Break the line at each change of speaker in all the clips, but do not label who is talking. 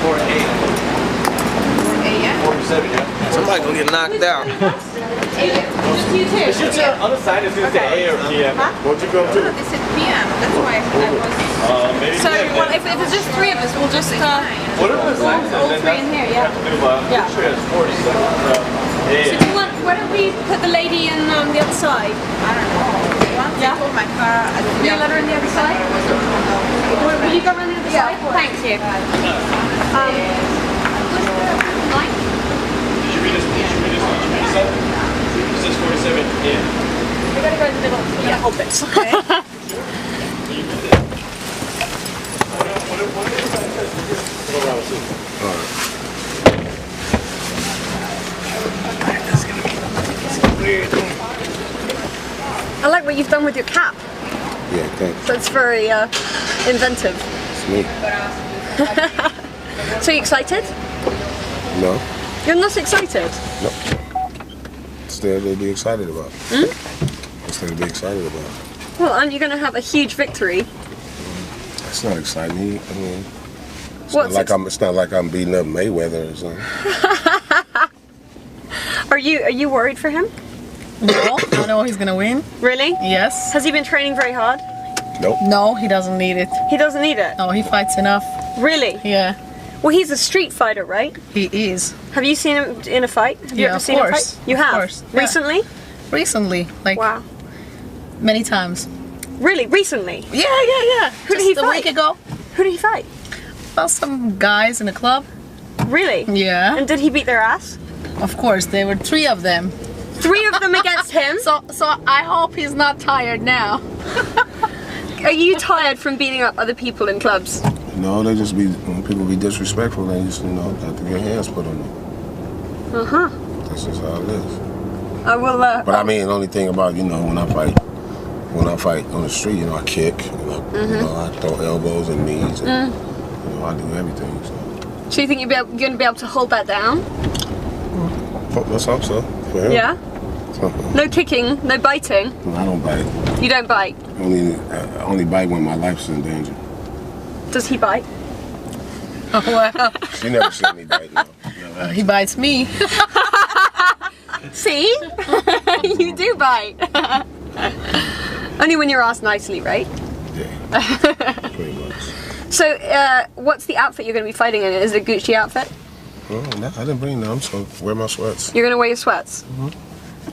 4A.
4A, yeah?
47, yeah.
Somebody gonna get knocked out.
It should say on the side, it's going to say A or PM. What'd you go to?
No, they said PM. That's why I was...
Maybe
So, well, if it's just three of us, we'll just
what are the signs?
all three in here, yeah.
Yeah. Sure, it's 47.
So do you want, why don't we put the lady in the other side?
I don't know. Once
Yeah.
I told my car...
Will you let her in the other side? Will you go around the other side? Thank you.
Should we just It says 47 in.
We're going to go in the middle. We're going to hold this. I like what you've done with your cap.
Yeah, thanks.
That's very inventive.
It's me.
So you excited?
No.
You're not excited?
No. It's there to be excited about.
Hmm?
It's there to be excited about.
Well, aren't you going to have a huge victory?
It's not exciting. I mean, it's not like I'm beating up Mayweather or something.
Are you worried for him?
No, I know he's gonna win.
Really?
Yes.
Has he been training very hard?
Nope.
No, he doesn't need it.
He doesn't need it?
No, he fights enough.
Really?
Yeah.
Well, he's a street fighter, right?
He is.
Have you seen him in a fight? Have you
Yeah,
ever
of
seen
course.
him fight? You have?
Of course. Yeah.
Recently?
Recently, like
Wow.
many times.
Really? Recently?
Yeah.
Who did he
Just a
fight?
week ago.
Who did he fight?
Well, some guys in a club.
Really?
Yeah.
And did he beat their ass?
Of course, there were 3 of them.
3 of them against him?
So I hope he's not tired now.
Are you tired from beating up other people in clubs?
No, they just be, when people be disrespectful, they just, have to get hands put on them.
Uh-huh.
That's just how it is.
I will,
But I mean, the only thing about, when I fight on the street, I kick, I throw elbows and knees, and, I do everything, so.
So you think you're going to be able to hold that down?
Let's hope so, for him.
Yeah? No kicking, no biting?
I don't bite.
You don't bite?
I only bite when my life's in danger.
Does he bite?
Oh, wow.
She never seen me bite, no.
He bites me.
See? You do bite. Only when you're asked nicely, right?
Yeah, pretty much.
So, what's the outfit you're going to be fighting in? Is it a Gucci outfit?
Oh, no, I didn't bring none, so wear my sweats.
You're going to wear your sweats?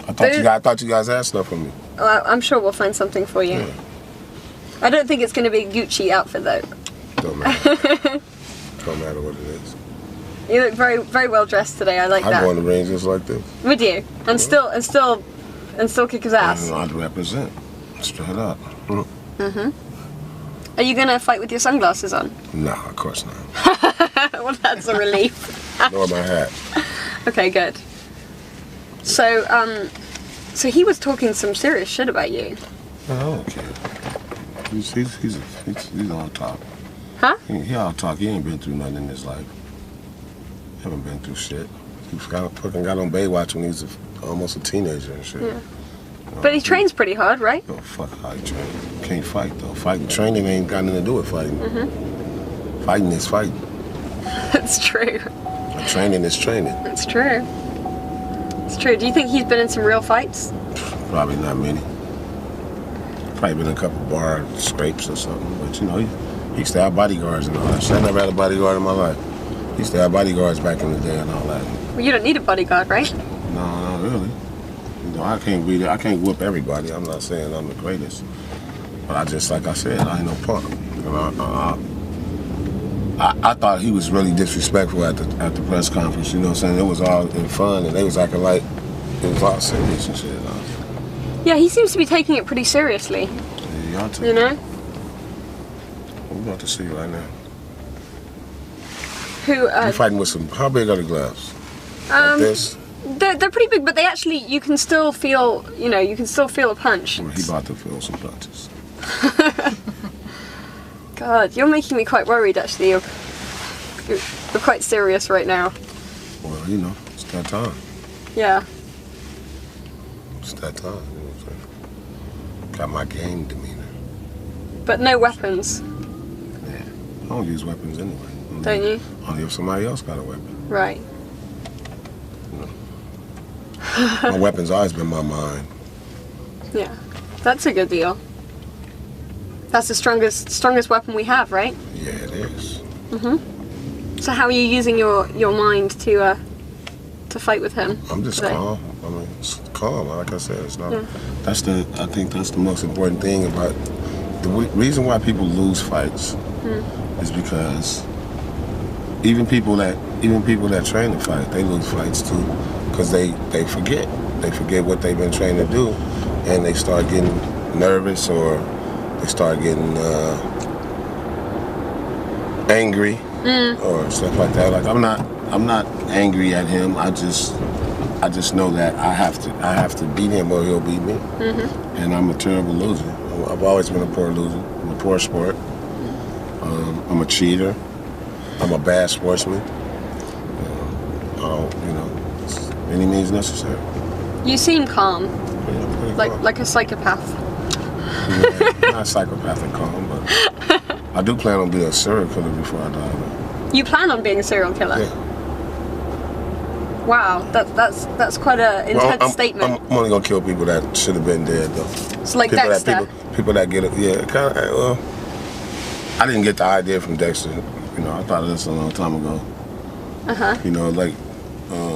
I thought you guys had stuff for me.
I'm sure we'll find something for you.
Yeah.
I don't think it's going to be a Gucci outfit, though.
Don't matter. Don't matter what it is.
You look very, very well dressed today. I like
I
that.
go in the ring just like this.
Would you? And still kick his ass.
I'd represent. Straight up.
Are you going to fight with your sunglasses on?
No, of course not.
Well, that's a relief.
Nor my hat.
Okay, good. So, so he was talking some serious shit about you.
No, I don't care. He's on top.
Huh?
He all talk. He ain't been through nothing in his life. Haven't been through shit. He fucking got on Baywatch when he was almost a teenager and shit.
Yeah. But he trains pretty hard, right?
Oh, fuck how he train. Can't fight though. Training ain't got nothing to do with fighting. Fighting is fighting.
That's true.
Training is training.
It's true. It's true. Do you think he's been in some real fights?
Probably not many. Probably been in a couple bar scrapes or something. But he used to have bodyguards and all that. I never had a bodyguard in my life. He used to have bodyguards back in the day and all that.
Well, you don't need a bodyguard, right?
No, not really. I can't be there. I can't whoop everybody. I'm not saying I'm the greatest. But I just, like I said, I ain't no punk. I thought he was really disrespectful at the press conference, you know what I'm saying? It was all in fun, and they was acting like it was all serious and shit.
Yeah, he seems to be taking it pretty seriously.
Yeah, y'all too.
You know?
We're about to see right now.
Who,
You're fighting with some, how big are the gloves? Like this?
They're pretty big, but they actually, you can still feel, you can still feel a punch.
Well, he about to feel some punches.
God, you're making me quite worried, actually. You're quite serious right now.
Well, it's that time.
Yeah.
It's that time, you know what I'm saying? Got my game demeanor.
But no weapons.
Yeah. I don't use weapons anyway.
Don't you?
Only if somebody else got a weapon.
Right.
My weapon's always been my mind.
Yeah. That's a good deal. That's the strongest weapon we have, right?
Yeah, it is.
So how are you using your mind to fight with him?
I'm just
today?
calm. I mean, it's calm. Like I said, it's not. I think that's the most important thing about the reason why people lose fights is because even people that train to fight, they lose fights too, because they forget what they've been trained to do, and they start getting nervous or they start getting angry or stuff like that. Like I'm not angry at him. I just know that I have to beat him or he'll beat me, and I'm a terrible loser. I've always been a poor loser. I'm a poor sport. I'm a cheater. I'm a bad sportsman. Any means necessary.
You seem calm,
Yeah,
like a psychopath.
Yeah, not psychopathic calm, but I do plan on being a serial killer before I die. Though.
You plan on being a serial killer?
Yeah.
Wow, that's quite an intense statement.
I'm only gonna kill people that should have been dead, though.
It's like
people
Dexter.
People that get it. Yeah, kind of. Well, I didn't get the idea from Dexter. I thought of this a long time ago. Like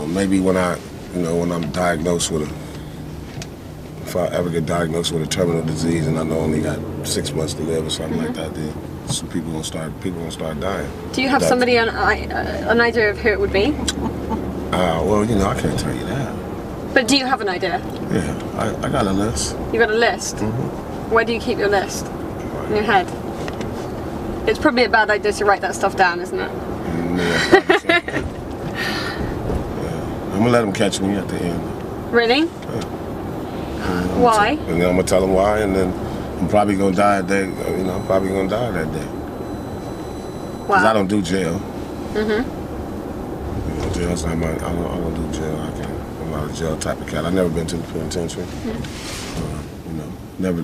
maybe when I'm diagnosed with if I ever get diagnosed with a terminal disease and I know I only got 6 months to live or something like that, then some people gonna start dying.
Do you have somebody an idea of who it would be?
Well, I can't tell you that.
But do you have an idea?
Yeah, I got a list.
You got a list? Where do you keep your list? In your head? It's probably a bad idea to write that stuff down, isn't it?
Yeah, I'm gonna let them catch me at the end.
Really? Why?
And then I'm gonna tell them why, and then I'm probably gonna die that day. I'm probably gonna die that day. Because I don't do jail. Jail's not I don't do jail. I'm not a jail type of cat. I've never been to the penitentiary. Never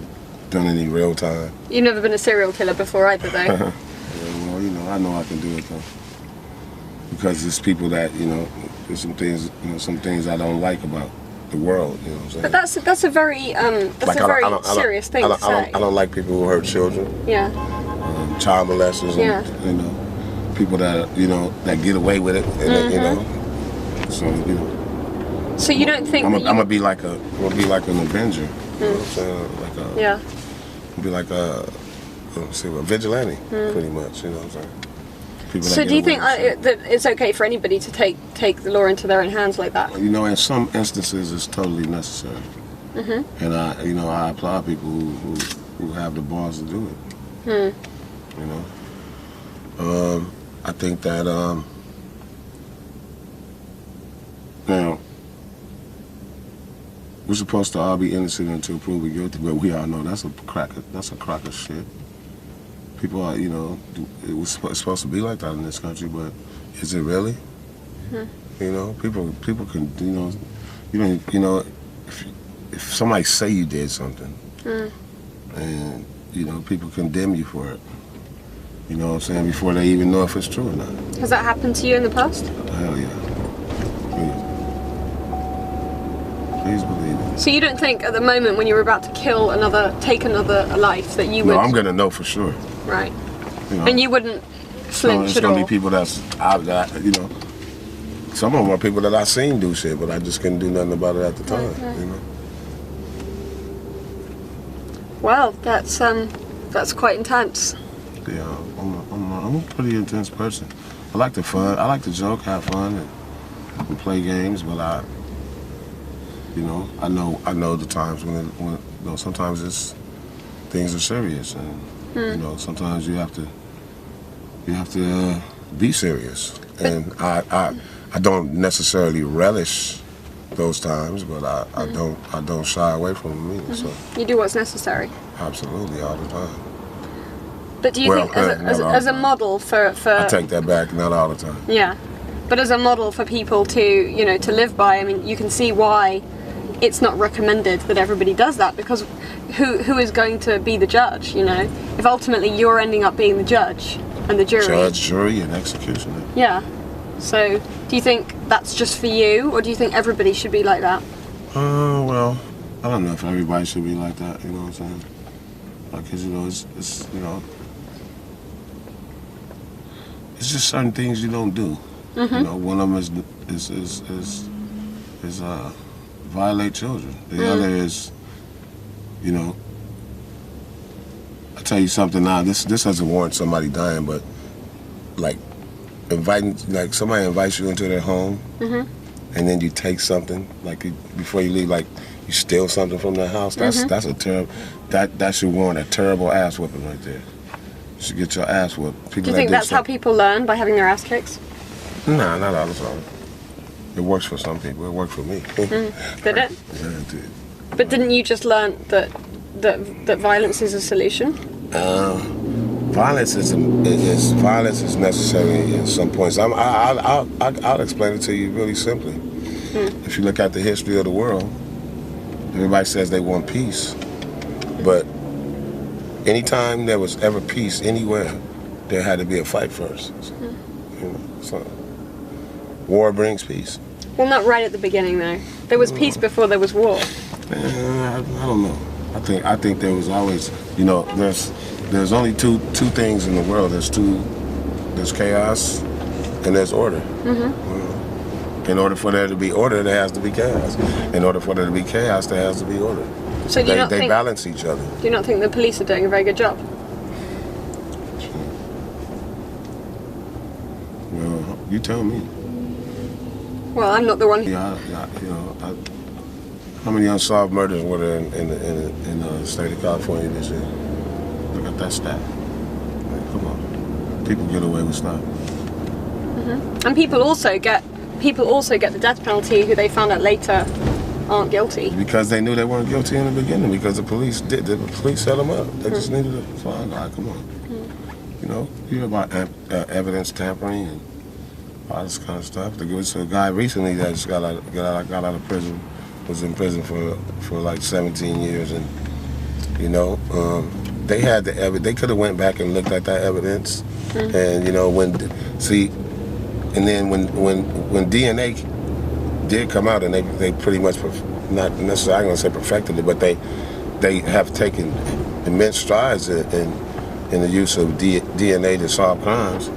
done any real time.
You've never been a serial killer before either, though.
Yeah, well, I know I can do it though. Because there's people that, there's some things I don't like about the world, you know what I'm saying?
But that's a very serious thing to say.
I don't like people who hurt children.
Yeah.
Child molesters and, people that, that get away with it, and
So you don't think
I'm gonna be like an avenger. You know what I'm saying? Be like a vigilante, pretty much. You know what I'm saying? People
so do you think that it's okay for anybody to take the law into their own hands like that?
In some instances, it's totally necessary. And I applaud people who have the balls to do it. I think that now we're supposed to all be innocent until proven guilty, but we all know that's a crock of shit. People are, it's supposed to be like that in this country, but is it really? People can, if somebody say you did something, and people condemn you for it. You know what I'm saying? Before they even know if it's true or not.
Has that happened to you in the past?
Hell yeah. Please believe it.
So you don't think at the moment when you're about to take another life that you would...
No, I'm gonna know for sure.
Right. And you wouldn't flinch at all?
There's gonna be people some of them are people that I seen do shit, but I just couldn't do nothing about it at the time,
Well, that's quite intense.
Yeah, I'm a pretty intense person. I like the fun. I like to joke, have fun, and play games. But I know the times when sometimes things are serious, and sometimes you have to be serious. And I don't necessarily relish those times, but I don't shy away from them either. So
you do what's necessary.
Absolutely, all the time.
But do you think as a model for...
I take that back, not all the time.
Yeah. But as a model for people to, to live by, I mean, you can see why it's not recommended that everybody does that, because who is going to be the judge, If ultimately you're ending up being the judge, and the jury.
Judge, jury, and executioner.
Yeah. So, do you think that's just for you, or do you think everybody should be like that?
Well, I don't know if everybody should be like that. You know what I'm saying? Like, 'cause, you know, it's you know, it's just certain things you don't do. You know, one of them is violate children. The other is, you know, I'll tell you something now. This doesn't warrant somebody dying, but like inviting, like somebody invites you into their home, and then you take something, like before you leave, like you steal something from their house. That's a terrible. That should warrant a terrible ass whooping right there. You should get your ass whooped.
Do you think that's how people learn, by having their ass kicked?
Nah, not all the time. It works for some people. It worked for me.
Did it?
Yeah, it did.
But didn't you just learn that violence is a solution?
Violence is necessary in some points. I'll explain it to you really simply. If you look at the history of the world, everybody says they want peace, but anytime there was ever peace anywhere, there had to be a fight first. You know, so war brings peace.
Well, not right at the beginning, though. There was peace before there was war.
I don't know. I think there was always, you know, there's only two things in the world. There's chaos and there's order. In order for there to be order, there has to be chaos. In order for there to be chaos, there has to be order.
So do you not
they
think,
balance each other.
Do you not think the police are doing a very good job?
Well, you tell me.
Well, I'm not the one.
Yeah, you know, how many unsolved murders were there in the state of California this year? Look at that stat. Like, come on, people get away with stuff.
And people also get the death penalty who they found out later aren't guilty.
Because they knew they weren't guilty in the beginning. Because the police set them up. They just needed to find a guy. Come on. You know, you hear about evidence tampering and all this kind of stuff. There was a guy recently that just got out of prison. Was in prison for like 17 years, and you know, they had the evidence. They could have went back and looked at that evidence, and you know, and then when DNA did come out, and they pretty much, not necessarily I'm gonna say perfected it, but they have taken immense strides in the use of DNA to solve crimes.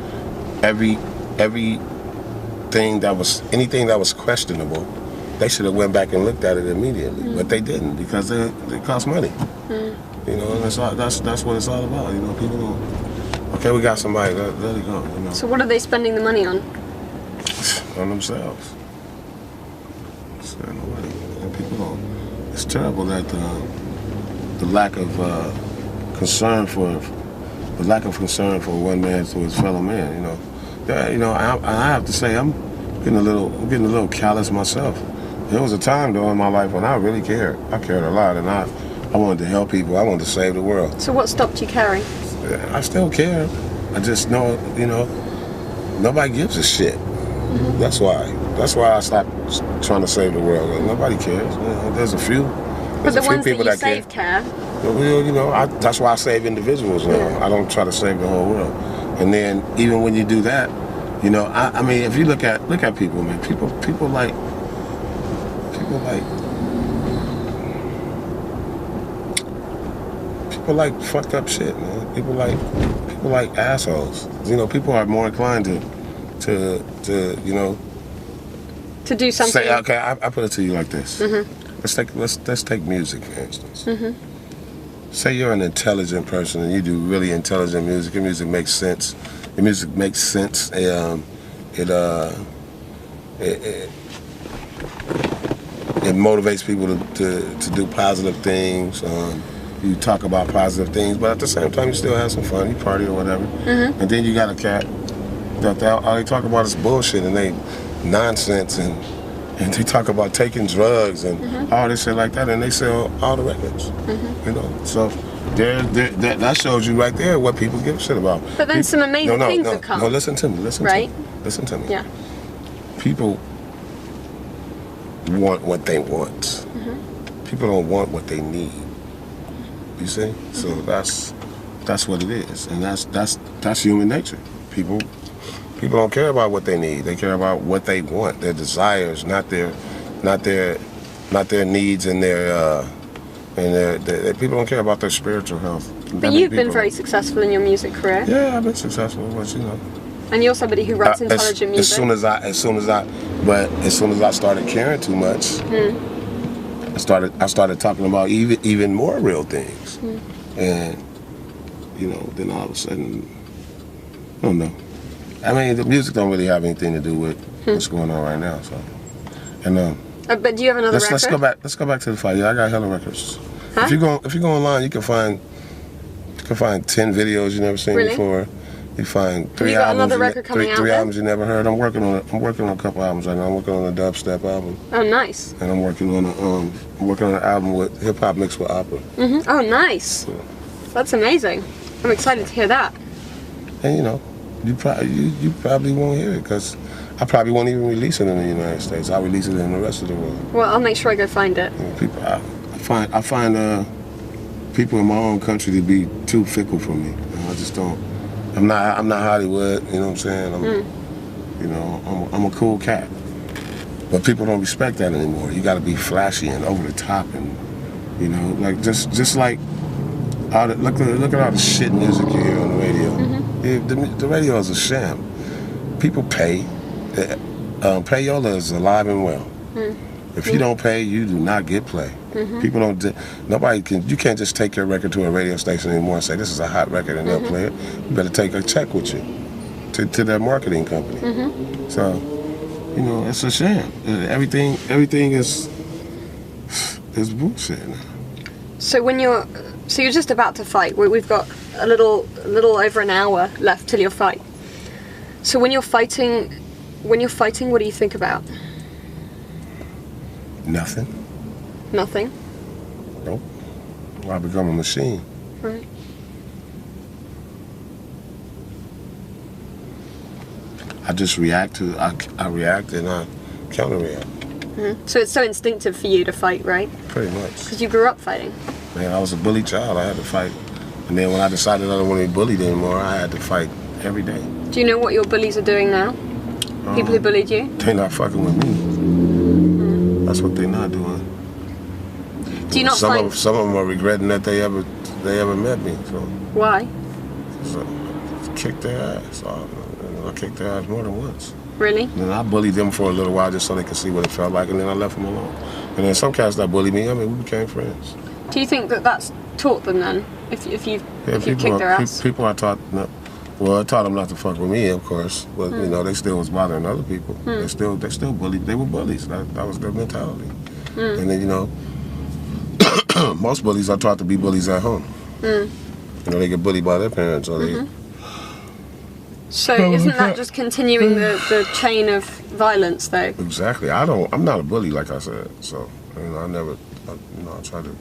Anything that was questionable, they should have went back and looked at it immediately, but they didn't because it cost money. You know, and that's what it's all about. You know, people go, okay, we got somebody, let it go. You know.
So what are they spending the money on?
On themselves. And people don't. It's terrible that the lack of concern for one man to his fellow man. You know, you know, I have to say I'm getting a little callous myself. There was a time though in my life when I really cared. I cared a lot, and I wanted to help people. I wanted to save the world.
So what stopped you caring?
I still care. I just know, you know, nobody gives a shit. That's why I stopped trying to save the world. Nobody cares. You know, there's a few.
But the ones that you save care.
Well, you know, that's why I save individuals now. I don't try to save the whole world. And then even when you do that, you know, I mean, if you look at people, man, people like fucked up shit, man. People like assholes. You know, people are more inclined to you know,
to do something.
Say, okay, I put it to you like this. Let's take music for instance. Say you're an intelligent person and you do really intelligent music. Your music makes sense. Your music makes sense. It motivates people to do positive things. You talk about positive things, but at the same time you still have some fun. You party or whatever. And then you got a cat that all they talk about is bullshit and they nonsense and they talk about taking drugs and all this shit like that, and they sell all the records. You know, so that shows you right there what people give a shit about.
But then some amazing things have come.
No, listen to me. Listen to me.
Yeah.
People want what they want. People don't want what they need. You see? So that's that's what it is, and that's human nature. People don't care about what they need. They care about what they want, their desires, not their needs and their people don't care about their spiritual health.
But you've been very successful in your music career.
Yeah, I've been successful, but you know.
And you're somebody who writes intelligent music.
As soon as I started caring too much, I started talking about even more real things, and you know, then all of a sudden, I don't know. I mean, the music don't really have anything to do with what's going on right now. So, and
but do you have another record?
Let's go back to the fight. Yeah, I got hella records.
Huh?
If you go online, you can find 10 videos you never seen before. You find three albums. Three albums you never heard. I'm working on a couple albums right now. I'm working on a dubstep album.
Oh, nice.
And I'm working on an album with hip hop mixed with opera.
Oh, nice.
Yeah.
That's amazing. I'm excited to hear that.
And you know, you probably won't hear it because I probably won't even release it in the United States. I'll release it in the rest of the world.
Well, I'll make sure I go find it.
You know, people, I find people in my own country to be too fickle for me. You know, I just don't. I'm not Hollywood. You know what I'm saying? You know, I'm a cool cat. But people don't respect that anymore. You got to be flashy and over the top, and you know, like just like look at all the shit music you hear on the radio. The radio is a sham. People pay. Payola is alive and well. If you don't pay, you do not get play. People don't. You can't just take your record to a radio station anymore and say this is a hot record and they'll play it. You better take a check with you to their marketing company. So, you know, it's a sham. Everything is bullshit now.
So you're just about to fight. We've got a little over an hour left till your fight. So when you're fighting, what do you think about?
Nothing.
Nothing?
Nope. I become a machine.
Right.
I just react and I counter-react.
So it's so instinctive for you to fight, right?
Pretty much.
Because you grew up fighting.
Man, I was a bully child. I had to fight. And then when I decided I didn't want to be bullied anymore, I had to fight every day.
Do you know what your bullies are doing now? People who bullied you?
They're not fucking with me. That's what they're not doing.
Do you not find...
Some of them are regretting that they ever met me. So
Why?
I kicked their ass. I kicked their ass more than once.
Really?
And then I bullied them for a little while just so they could see what it felt like, and then I left them alone. And then some cats that bullied me, I mean, we became friends.
Do you think that that's taught them then? If you kicked their ass?
People I taught... Well, I taught them not to fuck with me, of course, but you know they still was bothering other people. They still bullied. They were bullies. That was their mentality. And then you know, most bullies are taught to be bullies at home. You know, they get bullied by their parents, or they.
So isn't that just continuing the chain of violence, though?
Exactly. I'm not a bully, like I said. So you know, I try to.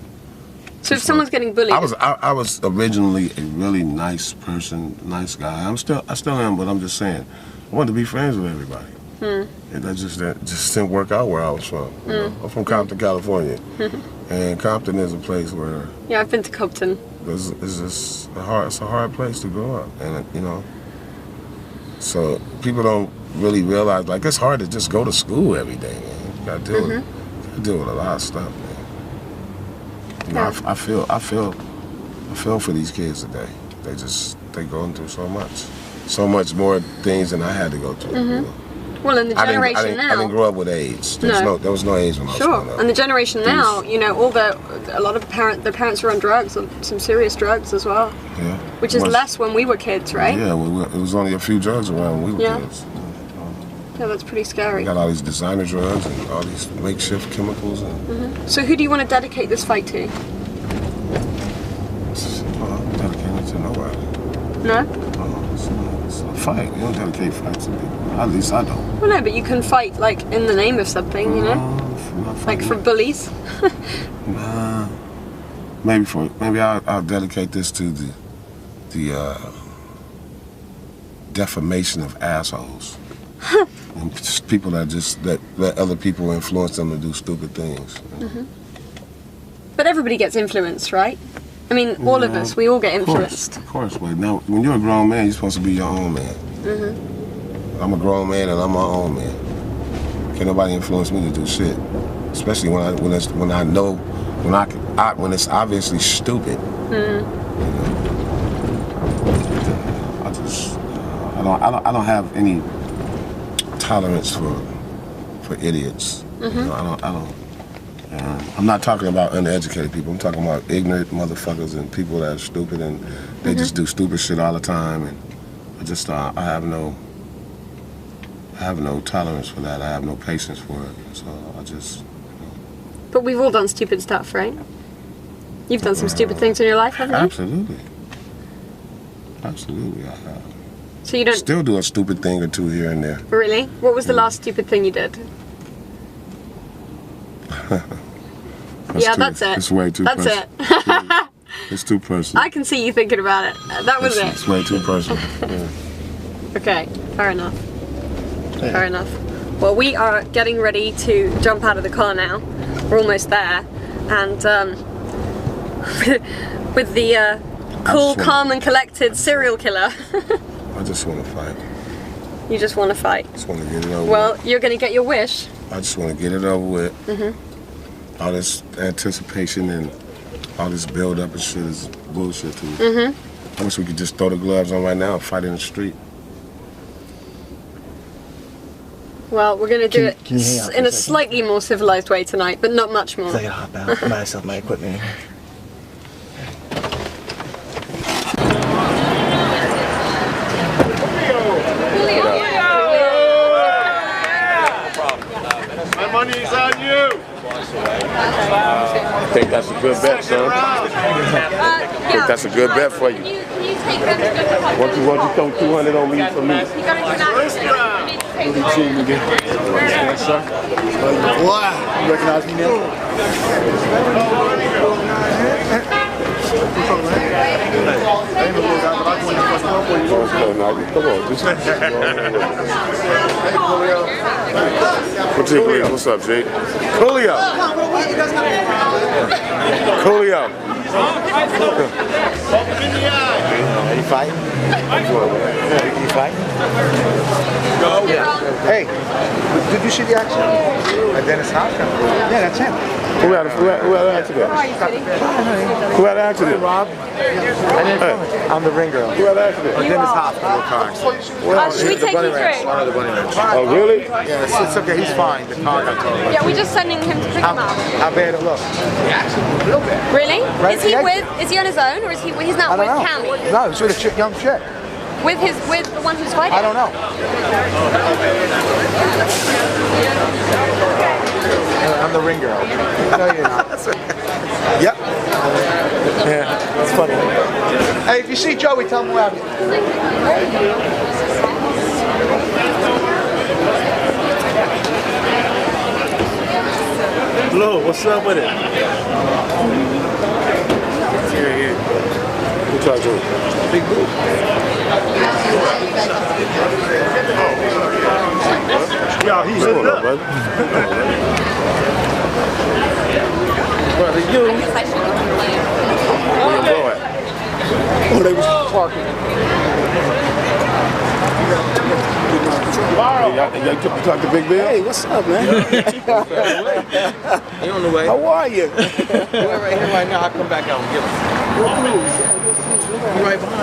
So if someone's getting bullied,
I was originally a really nice person, nice guy. I still am, but I'm just saying, I wanted to be friends with everybody. And that just didn't work out where I was from. You know? I'm from Compton, California, and Compton is a place where
I've been to Compton.
It's just it's a hard place to grow up, and you know, so people don't really realize like it's hard to just go to school every day, man. You gotta deal with a lot of stuff. You know, I feel for these kids today. They going through so much more things than I had to go through. You know?
Well, in the generation now,
I didn't grow up with AIDS. There was no AIDS when I was growing up.
And the generation now, you know, a lot of the parents are on drugs, some serious drugs as well. Yeah. Which is less when we were kids, right?
Yeah, it was only a few drugs around when we were kids.
Yeah, that's pretty scary.
We got all these designer drugs and all these makeshift chemicals. And
So who do you want to dedicate this fight to?
I'm dedicating it to nobody.
No?
It's a fight. You don't dedicate fights to people. At least I don't.
Well, no, but you can fight, like, in the name of something, you know? Like for bullies?
Nah. Maybe I'll dedicate this to the defamation of assholes. And people that let other people influence them to do stupid things.
But everybody gets influenced, right? I mean, all of us, we all get influenced.
Of course. But now, when you're a grown man, you're supposed to be your own man. I'm a grown man and I'm my own man. Can't nobody influence me to do shit. Especially when it's obviously stupid. You know? I don't have any tolerance for idiots. You know, I don't. I'm not talking about uneducated people. I'm talking about ignorant motherfuckers and people that are stupid and they just do stupid shit all the time. And I have no tolerance for that. I have no patience for it. So I just.
But we've all done stupid stuff, right? You've done some stupid things in your life, haven't you?
Absolutely. Absolutely, I have.
So you don't
Still do a stupid thing or two here and there.
really? What was the last stupid thing you did? That's it.
It's way too
That's
personal.
it.
It's too personal.
I can see you thinking about it. That was it.
It's way too personal. Yeah.
Okay, fair enough. Fair enough. Well, we are getting ready to jump out of the car now. We're almost there. And with the cool, calm and collected serial killer.
I just want to fight.
You just want to fight.
I just want to get it over
Well,
with.
you're going to get your wish.
I just want to get it over with. All this anticipation and all this build up and shit is bullshit to me. I wish we could just throw the gloves on right now and fight in the street.
Well, we're going to do it
can you hang out for
in
a
a
second?
slightly more civilized way tonight, but not much more.
I gotta hop out, buy myself my equipment.
My money's on you.
I think that's a good bet, son. I think that's a good bet for you.
Can you take them to the pub?
Why don't you throw 200 on me for me?
You got to do that. You need to take them.
Yes, sir.
Wow! You recognize me now?
Okay, now, come on. Just, Coolio. What's up, Jake? Coolio. Coolio.
You fighting? You fighting? Hey, did you see the accident at Dennis House? Yeah, that's him.
Who had an accident? Who had an accident?
Rob? I didn't film it. I'm the ring girl.
Who had an accident?
Dennis Hospital car accident.
Should we take you through?
One of the bunny ranch.
Oh, really?
Yeah, it's okay. He's fine. The car got totaled.
Yeah, we're just sending him to pick him up.
How bad it look?
Really?
Right,
Is he
yeah.
Is he on his own, or is he's not
I don't
with
know.
Cammy?
No, he's with a young chick.
With the one who's fighting?
I don't know. I'm the ring girl. No, you're not. Yep. Yeah, it's funny. Hey, if you see Joey, tell him we're having
Lou, what's up with it?
Yeah. Who tried to?
Big boo.
Yo, he
What's going on, brother?
Brother, you.
Where you blow at?
Oh, they was parking.
You talk to Big Bill?
Hey, what's up, man?
You on the way?
How are you?
We're right here right now. I'll come back out and get him.
Right behind.